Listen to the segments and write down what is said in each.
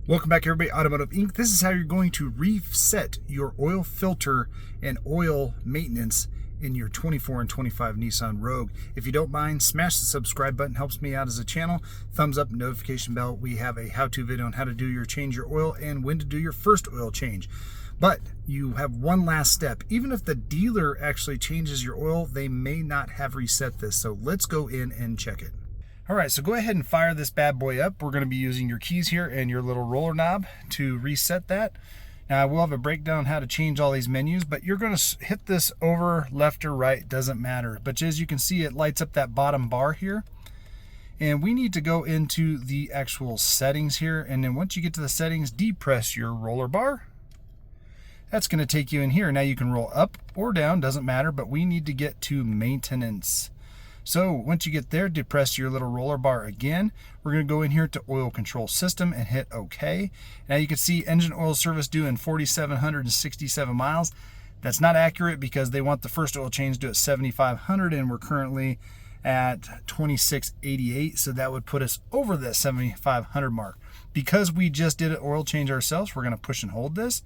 Welcome back, everybody. Automotive Inc. This is how you're going to reset your oil filter and oil maintenance in your 24 and 25 Nissan Rogue. If you don't mind, smash the subscribe button. Helps me out as a channel. Thumbs up, notification bell. We have a how-to video on how to do your change your oil and when to do your first oil change. But you have one last step. Even if the dealer actually changes your oil, they may not have reset this. So let's go in and check it. All right, so go ahead and fire this bad boy up. We're going to be using your keys here and your little roller knob to reset that. Now, I will have a breakdown on how to change all these menus, but you're going to hit this over, left or right, doesn't matter. But as you can see, it lights up that bottom bar here. And we need to go into the actual settings here. And then once you get to the settings, depress your roller bar. That's going to take you in here. Now you can roll up or down, doesn't matter, but we need to get to maintenance. So once you get there, depress your little roller bar again. We're going to go in here to oil control system and hit OK. Now you can see engine oil service due in 4,767 miles. That's not accurate because they want the first oil change due at 7,500 and we're currently at 2,688. So that would put us over that 7,500 mark. Because we just did an oil change ourselves, we're going to push and hold this.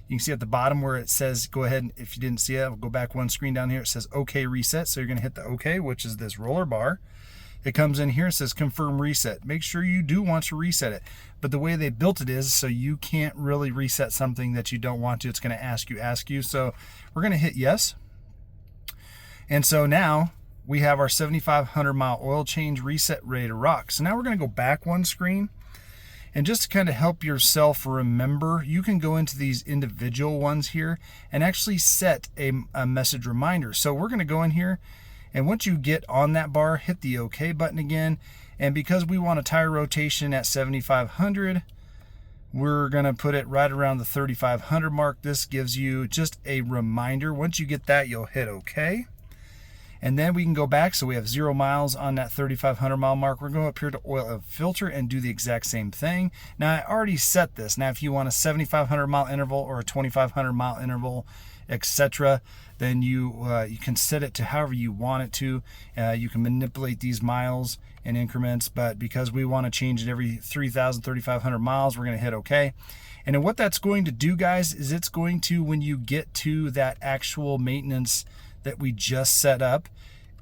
You can see at the bottom where it says, go ahead, and if you didn't see it, I'll go back one screen down here. It says OK reset. So you're going to hit the OK, which is this roller bar. It comes in here, it says confirm reset. Make sure you do want to reset it. But the way they built it is so you can't really reset something that you don't want to. It's going to ask you. So we're going to hit yes. And so now we have our 7,500 mile oil change reset ready to rock. So now we're going to go back one screen. And just to kind of help yourself remember, you can go into these individual ones here and actually set a message reminder. So we're going to go in here, and once you get on that bar, hit the OK button again. And because we want a tire rotation at 7,500, we're going to put it right around the 3,500 mark. This gives you just a reminder. Once you get that, you'll hit OK. And then we can go back, so we have 0 miles on that 3,500 mile mark. We're going up here to oil and filter and do the exact same thing. Now, I already set this. Now, if you want a 7,500 mile interval or a 2,500 mile interval, etc., then you can set it to however you want it to. You can manipulate these miles in increments, but because we want to change it every 3,000, 3,500 miles, we're going to hit OK. And then what that's going to do, guys, is it's going to, when you get to that actual maintenance that we just set up,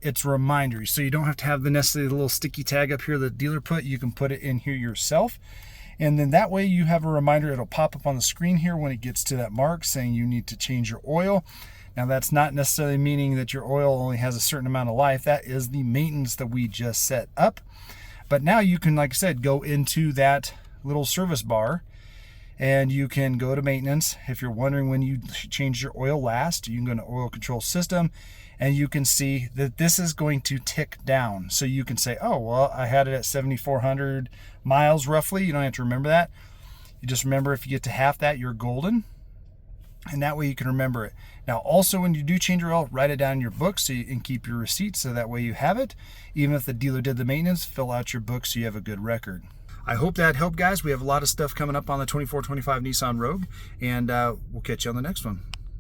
it's reminders. So you don't have to have the necessarily little sticky tag up here the dealer put. You can put it in here yourself. And then that way you have a reminder. It'll pop up on the screen here when it gets to that mark saying you need to change your oil. Now that's not necessarily meaning that your oil only has a certain amount of life. That is the maintenance that we just set up. But now you can, like I said, go into that little service bar and you can go to maintenance. If you're wondering when you change your oil last, you can go to oil control system and you can see that this is going to tick down. So you can say, oh, well, I had it at 7,400 miles roughly. You don't have to remember that. You just remember if you get to half that, you're golden. And that way you can remember it. Now, also when you do change your oil, write it down in your book so you can keep your receipts so that way you have it. Even if the dealer did the maintenance, fill out your book so you have a good record. I hope that helped, guys. We have a lot of stuff coming up on the 24-25 Nissan Rogue, and we'll catch you on the next one.